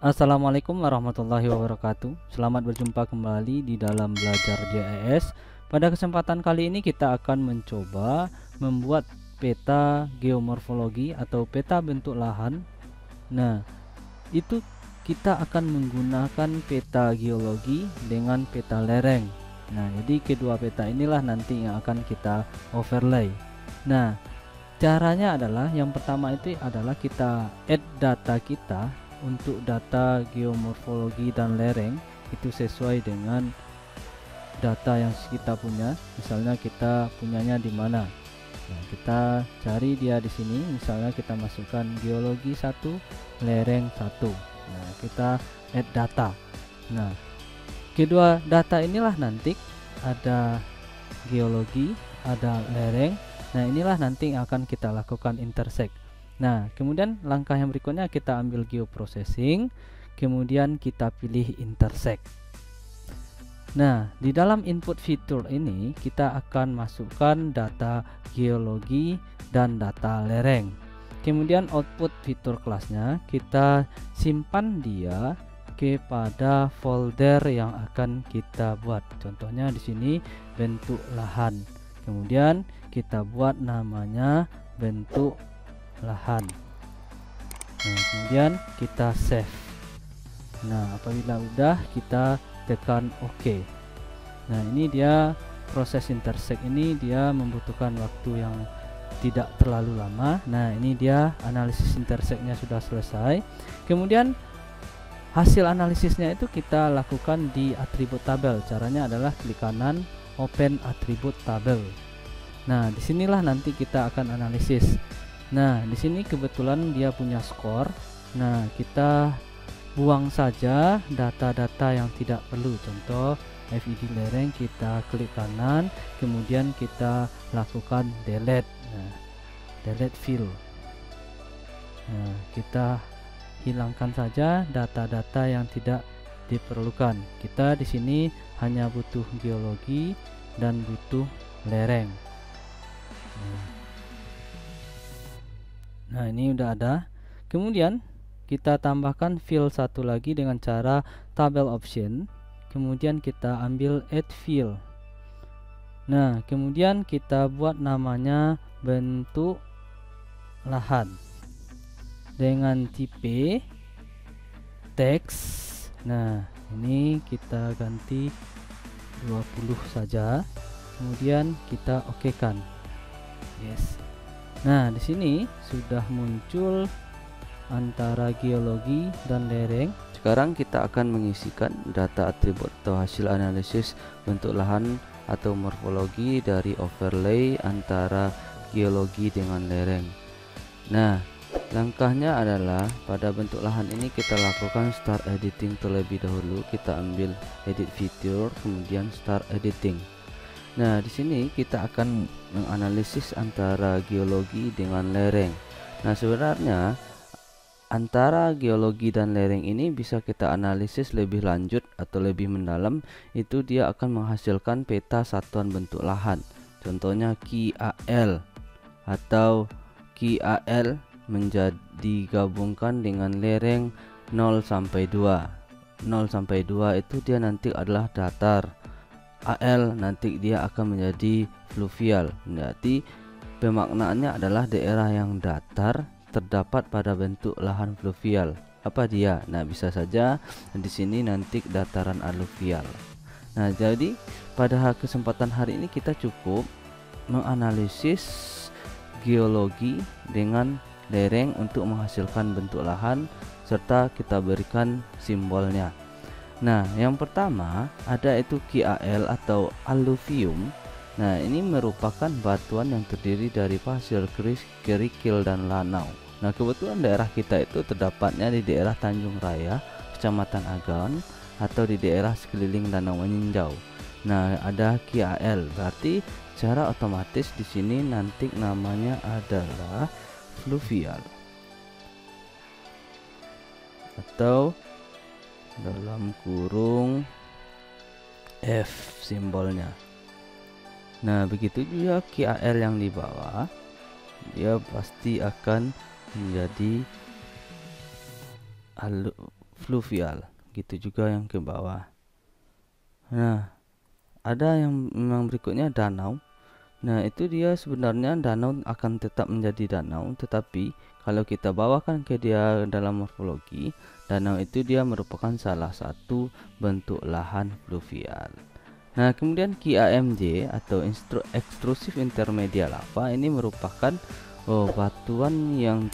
Assalamualaikum warahmatullahi wabarakatuh. Selamat berjumpa kembali di dalam belajar JES. Pada kesempatan kali ini kita akan mencoba membuat peta geomorfologi atau peta bentuk lahan. Nah, itu kita akan menggunakan peta geologi dengan peta lereng. Nah, jadi kedua peta inilah nanti yang akan kita overlay. Nah, caranya adalah yang pertama itu adalah kita add data kita untuk data geomorfologi dan lereng itu sesuai dengan data yang kita punya. Misalnya kita punyanya di mana. Nah, kita cari dia di sini. Misalnya kita masukkan geologi 1, lereng 1. Nah, kita add data. Nah, kedua data inilah nanti ada geologi, ada lereng. Nah, inilah nanti yang akan kita lakukan intersect. Nah, kemudian langkah yang berikutnya kita ambil geoprocessing, kemudian kita pilih intersect. Nah, di dalam input fitur ini kita akan masukkan data geologi dan data lereng. Kemudian output fitur kelasnya kita simpan dia kepada folder yang akan kita buat. Contohnya di sini bentuk lahan. Kemudian kita buat namanya bentuk lahan. Nah, kemudian kita save. Nah, apabila udah kita tekan OK. Nah, ini dia proses intersect ini dia membutuhkan waktu yang tidak terlalu lama. Nah, ini dia analisis intersectnya sudah selesai. Kemudian hasil analisisnya itu kita lakukan di atribut tabel. Caranya adalah klik kanan, open atribut tabel. Nah, disinilah nanti kita akan analisis. Nah, di sini kebetulan dia punya skor. Nah, kita buang saja data-data yang tidak perlu. Contoh FID lereng, kita klik kanan, kemudian kita lakukan delete. Nah, delete field. Nah, kita hilangkan saja data-data yang tidak diperlukan. Kita di sini hanya butuh geologi dan butuh lereng. Nah, ini udah ada. Kemudian kita tambahkan field satu lagi dengan cara tabel option. Kemudian kita ambil add field. Nah, kemudian kita buat namanya bentuk lahan dengan tipe teks. Nah, ini kita ganti 20 saja. Kemudian kita okekan. Yes. Nah, di sini sudah muncul antara geologi dan lereng. Sekarang kita akan mengisikan data atribut atau hasil analisis bentuk lahan atau morfologi dari overlay antara geologi dengan lereng. Nah, langkahnya adalah pada bentuk lahan ini kita lakukan start editing terlebih dahulu. Kita ambil edit feature, kemudian start editing. Nah, di sini kita akan menganalisis antara geologi dengan lereng. Nah, sebenarnya antara geologi dan lereng ini bisa kita analisis lebih lanjut atau lebih mendalam. Itu dia akan menghasilkan peta satuan bentuk lahan. Contohnya QAL atau QAL menjadi gabungkan dengan lereng 0 sampai 2. 0 sampai 2 itu dia nanti adalah datar. AL nanti dia akan menjadi fluvial. Berarti pemaknaannya adalah daerah yang datar terdapat pada bentuk lahan fluvial. Apa dia? Nah, bisa saja di sini nanti dataran aluvial. Nah, jadi pada kesempatan hari ini kita cukup menganalisis geologi dengan lereng untuk menghasilkan bentuk lahan serta kita berikan simbolnya. Nah, yang pertama ada itu QAL atau alluvium. Nah, ini merupakan batuan yang terdiri dari pasir, kerikil dan lanau. Nah, kebetulan daerah kita itu terdapatnya di daerah Tanjung Raya, Kecamatan Agan, atau di daerah sekeliling Danau Meninjau. Nah, ada QAL, berarti secara otomatis di sini nanti namanya adalah fluvial atau dalam kurung F simbolnya. Nah, begitu juga QAL yang di bawah, dia pasti akan menjadi fluvial, gitu juga yang ke bawah. Nah, ada yang memang berikutnya danau. Nah, itu dia sebenarnya danau akan tetap menjadi danau, tetapi kalau kita bawakan ke dia dalam morfologi, danau itu dia merupakan salah satu bentuk lahan fluvial. Nah, kemudian QAMJ atau ekstrusif intermedia lava ini merupakan batuan yang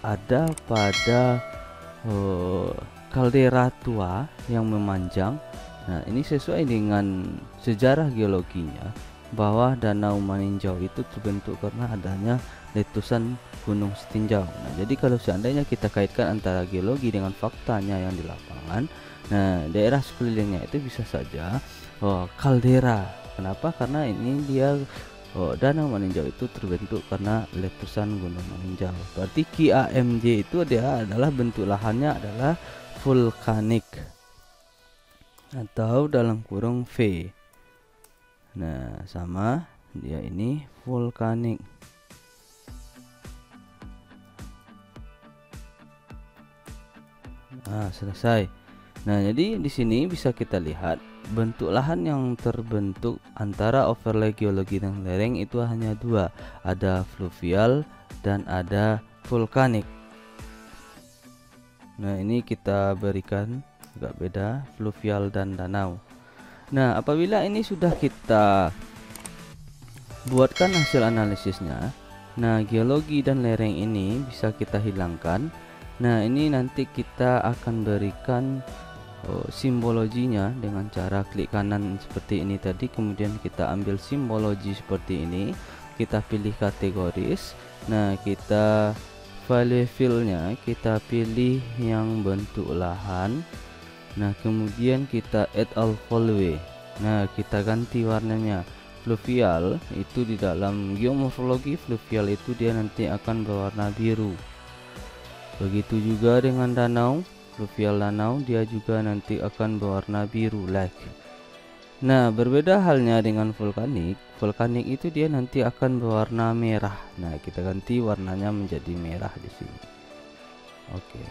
ada pada kaldera tua yang memanjang. Nah, ini sesuai dengan sejarah geologinya bahwa Danau Maninjau itu terbentuk karena adanya letusan gunung setinjau. Nah, jadi kalau seandainya kita kaitkan antara geologi dengan faktanya yang di lapangan, nah daerah sekelilingnya itu bisa saja kaldera. Kenapa? Karena ini dia Danau Maninjau itu terbentuk karena letusan gunung Maninjau. Berarti QAMJ itu dia adalah bentuk lahannya adalah vulkanik atau dalam kurung V. Nah, sama dia ini vulkanik. Nah, selesai. Nah, jadi di sini bisa kita lihat bentuk lahan yang terbentuk antara overlay geologi dan lereng itu hanya dua, ada fluvial dan ada vulkanik. Nah, ini kita berikan agak beda, fluvial dan danau. Nah, apabila ini sudah kita buatkan hasil analisisnya, nah geologi dan lereng ini bisa kita hilangkan. Nah, ini nanti kita akan berikan simbologinya dengan cara klik kanan seperti ini tadi, kemudian kita ambil simbologi seperti ini, kita pilih kategoris. Nah, kita value fill-nya kita pilih yang bentuk lahan. Nah, kemudian kita add all value. Nah, kita ganti warnanya. Fluvial itu di dalam geomorfologi, fluvial itu dia nanti akan berwarna biru. Begitu juga dengan danau, fluvial danau dia juga nanti akan berwarna biru like. Nah, berbeda halnya dengan vulkanik. Vulkanik itu dia nanti akan berwarna merah. Nah, kita ganti warnanya menjadi merah di sini. Oke.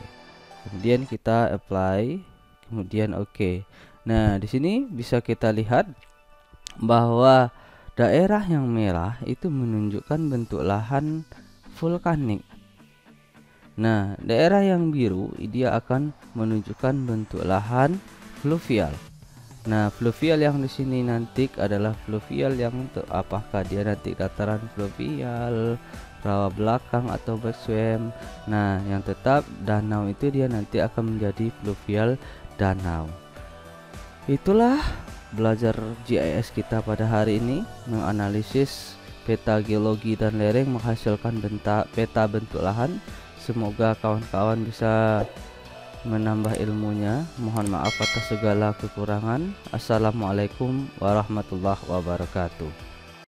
Kemudian kita apply. Kemudian oke. Nah, di sini bisa kita lihat bahwa daerah yang merah itu menunjukkan bentuk lahan vulkanik. Nah, daerah yang biru dia akan menunjukkan bentuk lahan fluvial. Nah, fluvial yang di sini nanti adalah fluvial yang apakah dia nanti dataran fluvial, rawa belakang atau backswam. Nah, yang tetap danau itu dia nanti akan menjadi fluvial danau. Itulah belajar GIS kita pada hari ini, menganalisis peta geologi dan lereng menghasilkan peta bentuk lahan. Semoga kawan-kawan bisa menambah ilmunya. Mohon maaf atas segala kekurangan. Assalamualaikum warahmatullahi wabarakatuh.